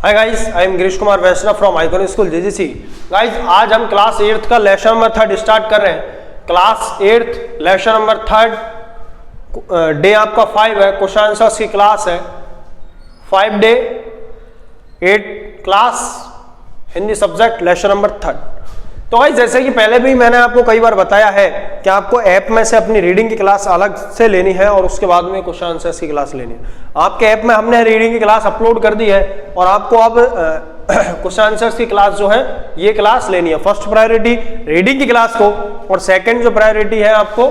Hi guys, I am Girish Kumar Vaishnav from Icon school JGC. Guys, आज हम class 8th का lesson number 3 start कर रहे हैं। Class 8th lesson number 3 day आपका 5 है, क्वेश्चन आंसर्स की क्लास है। 5 day 8 class Hindi subject lesson number 3। तो गाइस, जैसे कि पहले भी मैंने आपको कई बार बताया है कि आपको ऐप में से अपनी रीडिंग की क्लास अलग से लेनी है और उसके बाद में क्वेश्चन आंसर्स की क्लास लेनी है। आपके ऐप में हमने रीडिंग की क्लास अपलोड कर दी है और आपको अब क्वेश्चन आंसर्स की क्लास जो है ये क्लास लेनी है। फर्स्ट प्रायोरिटी रीडिंग की क्लास को और सेकंड जो प्रायोरिटी है आपको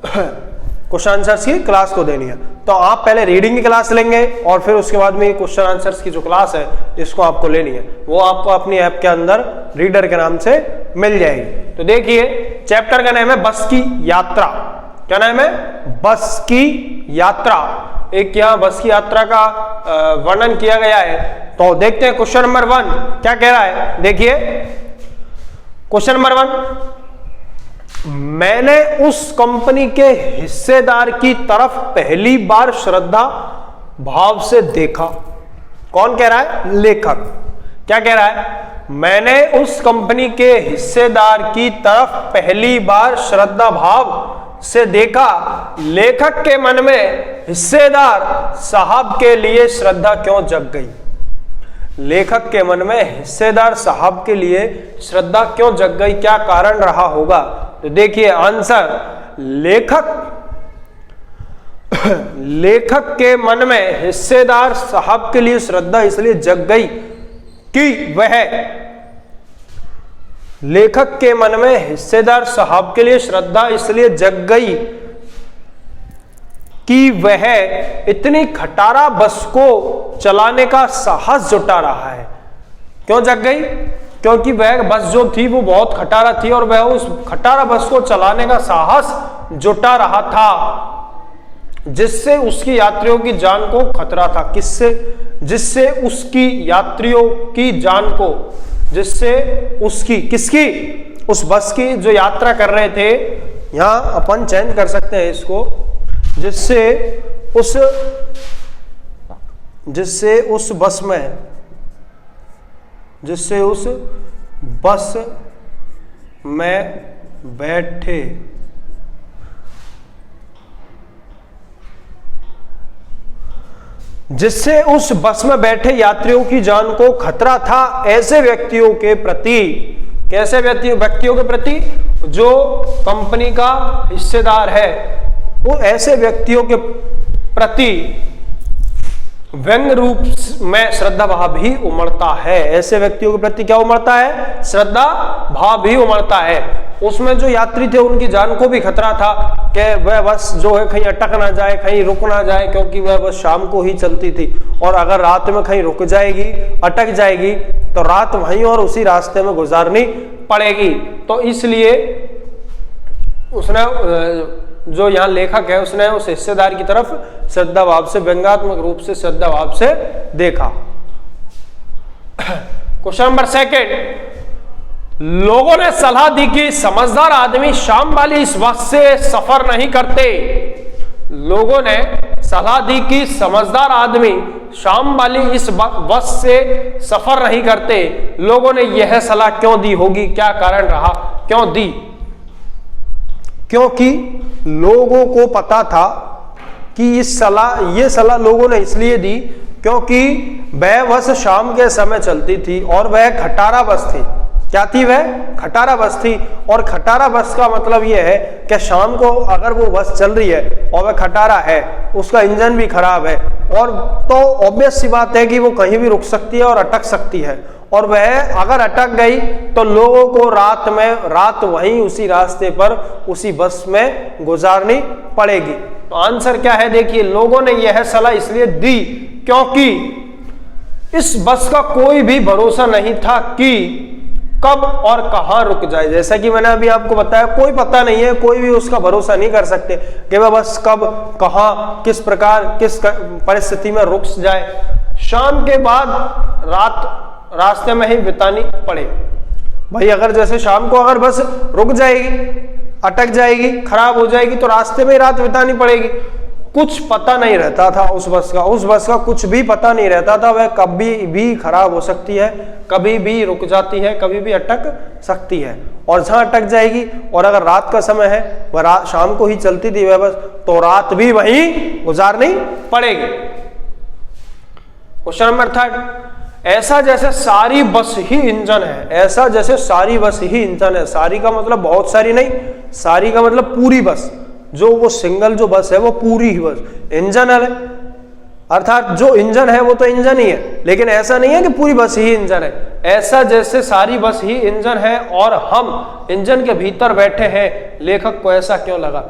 क्वेश्चन आंसर्स की क्लास को देनी है। तो आप पहले रीडिंग की क्लास लेंगे और फिर उसके बाद में क्वेश्चन आंसर्स की जो क्लास है इसको आपको लेनी है, वो आपको अपनी ऐप के अंदर रीडर के नाम से मिल जाएगी। तो देखिए, चैप्टर का नाम है बस की यात्रा। क्या नाम है? बस की यात्रा। एक यहाँ बस की यात्रा का वर्णन किया गया है। तो देखते हैं क्वेश्चन नंबर 1 क्या कह रहा है। देखिए क्वेश्चन नंबर 1, मैंने उस कंपनी के हिस्सेदार की तरफ पहली बार श्रद्धा भाव से देखा। कौन कह रहा है? लेखक। क्या कह रहा है? मैंने उस कंपनी के हिस्सेदार की तरफ पहली बार श्रद्धा भाव से देखा। लेखक के मन में हिस्सेदार साहब के लिए श्रद्धा क्यों जग गई? लेखक के मन में हिस्सेदार साहब के लिए श्रद्धा क्यों जग गई? क्या कारण रहा होगा? तो देखिए आंसर, लेखक के मन में हिस्सेदार साहब के लिए श्रद्धा इसलिए जग गई कि वह, लेखक के मन में हिस्सेदार साहब के लिए श्रद्धा इसलिए जग गई कि वह इतनी खटारा बस को चलाने का साहस जुटा रहा है। क्यों जग गई? क्योंकि वह बस जो थी वो बहुत खटारा थी और वह उस खटारा बस को चलाने का साहस जुटा रहा था, जिससे उसकी यात्रियों की जान को खतरा था। किससे? जिससे उसकी यात्रियों की जान को, जिससे उसकी, किसकी? उस बस की जो यात्रा कर रहे थे, यहां अपन चेंज कर सकते हैं इसको, जिससे उस बस में बैठे जिससे उस बस में बैठे यात्रियों की जान को खतरा था। ऐसे व्यक्तियों के प्रति, कैसे व्यक्तियों के प्रति? जो कंपनी का हिस्सेदार है, वो ऐसे व्यक्तियों के प्रति व्यंग रूप में श्रद्धा भाव ही उमड़ता है। ऐसे व्यक्तियों के प्रति क्या उमड़ता है? श्रद्धा भाव ही उमड़ता है। उसमें जो यात्री थे उनकी जान को भी खतरा था कि वह बस जो है कहीं अटक ना जाए, कहीं रुक ना जाए, क्योंकि वह बस शाम को ही चलती थी और अगर रात में कहीं रुक जाएगी, अटक जाएगी, तो रात वहीं और उसी रास्ते में गुजारनी पड़ेगी। तो इसलिए उसने, जो यहाँ लेखक है, उसने उस हिस्सेदार की तरफ श्रद्धा भाव से, व्यंग्यात्मक रूप से श्रद्धा भाव से देखा। क्वेश्चन नंबर 2, लोगों ने सलाह दी कि समझदार आदमी शाम वाली इस बस से सफर नहीं करते। लोगों ने सलाह दी कि समझदार आदमी शाम वाली इस बस से सफर नहीं करते। लोगों ने यह सलाह क्यों दी होगी? क्या कारण रहा? क्यों दी? क्योंकि लोगों को पता था कि ये सलाह लोगों ने इसलिए दी क्योंकि वह बस शाम के समय चलती थी और वह खटारा बस थी। क्या थी वह? खटारा बस थी। और खटारा बस का मतलब यह है कि शाम को अगर वो बस चल रही है और वह खटारा है, उसका इंजन भी खराब है, और तो ऑब्वियस सी बात है कि वो कहीं भी रुक सकती है और अटक सकती है, और वह अगर अटक गई तो लोगों को रात वहीं उसी रास्ते पर उसी बस में गुजारनी पड़ेगी। तो आंसर क्या है? देखिए, लोगों ने यह सलाह इसलिए दी क्योंकि इस बस का कोई भी भरोसा नहीं था कि कब और कहां रुक जाए। जैसा कि मैंने अभी आपको बताया, कोई पता नहीं है, कोई भी उसका भरोसा नहीं कर सकते कि वह बस कब, कहां, किस प्रकार, किस परिस्थिति में रुक जाए। शाम के बाद रात रास्ते में ही बितानी पड़े। भाई अगर जैसे शाम को अगर बस रुक जाएगी, अटक जाएगी, खराब हो जाएगी, तो रास्ते में ही रात बितानी पड़ेगी। कुछ पता नहीं रहता था उस बस का कुछ भी पता नहीं रहता था। वह कभी भी खराब हो सकती है, कभी भी रुक जाती है, कभी भी अटक सकती है। और जहां अटक जाएगी, और अगर रात का समय है, वह शाम को ही चलती थी वह बस, तो रात भी वहीं गुजारनी पड़ेगी। क्वेश्चन नंबर 3, ऐसा जैसे सारी बस ही इंजन है। ऐसा जैसे सारी बस ही इंजन है। सारी का मतलब बहुत सारी नहीं, सारी का मतलब पूरी बस। जो वो सिंगल जो बस है वो पूरी ही बस इंजन है, अर्थात जो इंजन है वो तो इंजन ही है, लेकिन ऐसा नहीं है कि पूरी बस ही इंजन है। ऐसा जैसे सारी बस ही इंजन है और हम इंजन के भीतर बैठे हैं, लेखक को ऐसा क्यों लगा?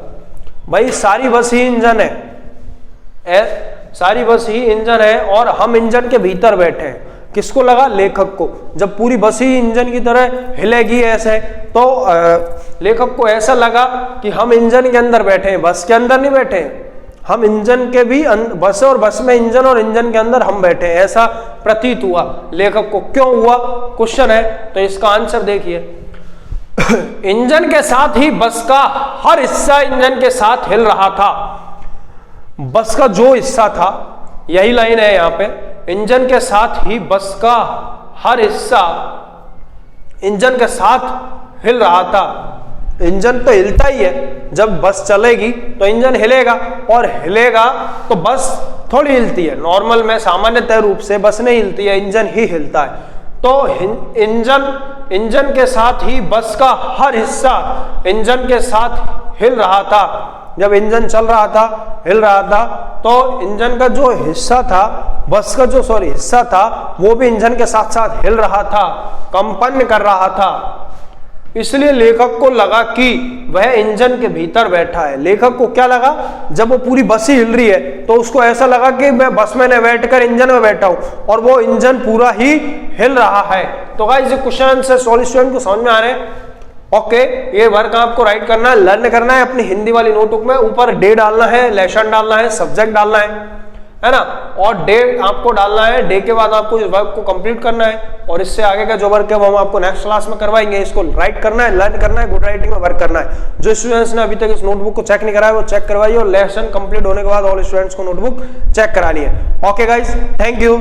भाई सारी बस ही इंजन है, सारी बस ही इंजन है और हम इंजन के भीतर बैठे हैं। किसको लगा? लेखक को। जब पूरी बस ही इंजन की तरह हिलेगी ऐसे, तो लेखक को ऐसा लगा कि हम इंजन के अंदर बैठे हैं, बस के अंदर नहीं बैठे हैं। हम इंजन के भी बस और बस में इंजन और इंजन के अंदर हम बैठे हैं, ऐसा प्रतीत हुआ लेखक को। क्यों हुआ? क्वेश्चन है, तो इसका आंसर देखिए। इंजन के साथ ही बस का हर हिस्सा इंजन के साथ हिल रहा था। बस का जो हिस्सा था, यही लाइन है यहां पे, इंजन के साथ ही बस का हर हिस्सा इंजन के साथ हिल रहा था। इंजन तो हिलता ही है, जब बस चलेगी तो इंजन हिलेगा, और हिलेगा तो बस थोड़ी हिलती है। नॉर्मल में सामान्यतः रूप से बस नहीं हिलती है, इंजन ही हिलता है। तो इंजन के साथ ही बस का हर हिस्सा इंजन के साथ हिल रहा था। जब इंजन चल रहा था, हिल रहा था, तो इंजन का जो हिस्सा था, बस का जो हिस्सा था, वो भी इंजन के साथ साथ हिल रहा था, कंपन कर रहा था। इसलिए लेखक को लगा कि वह इंजन के भीतर बैठा है। लेखक को क्या लगा? जब वो पूरी बस ही हिल रही है, तो उसको ऐसा लगा कि मैं बस में न बैठकर इंजन में बैठा हूं, और वो इंजन पूरा ही हिल रहा है। तो गाइस ये क्वेश्चन से सॉल्यूशन को समझ में आ रहे हैं? ओके, ये वर्क आपको राइट करना है, लर्न करना है अपनी हिंदी वाली नोटबुक में। ऊपर डे डालना है, लेसन डालना है, सब्जेक्ट डालना है ना, और डे आपको डालना है। डे के बाद आपको इस वर्क को कंप्लीट करना है, और इससे आगे का जो वर्क है वो हम आपको नेक्स्ट क्लास में करवाएंगे। इसको राइट करना है, लर्न करना है, गुड राइटिंग में वर्क करना है। जो स्टूडेंट्स ने अभी तक इस नोटबुक को चेक नहीं कराया वो चेक करवाइए, और लेसन कंप्लीट होने के बाद ऑल स्टूडेंट्स को नोटबुक चेक करानी है। Okay guys, thank you.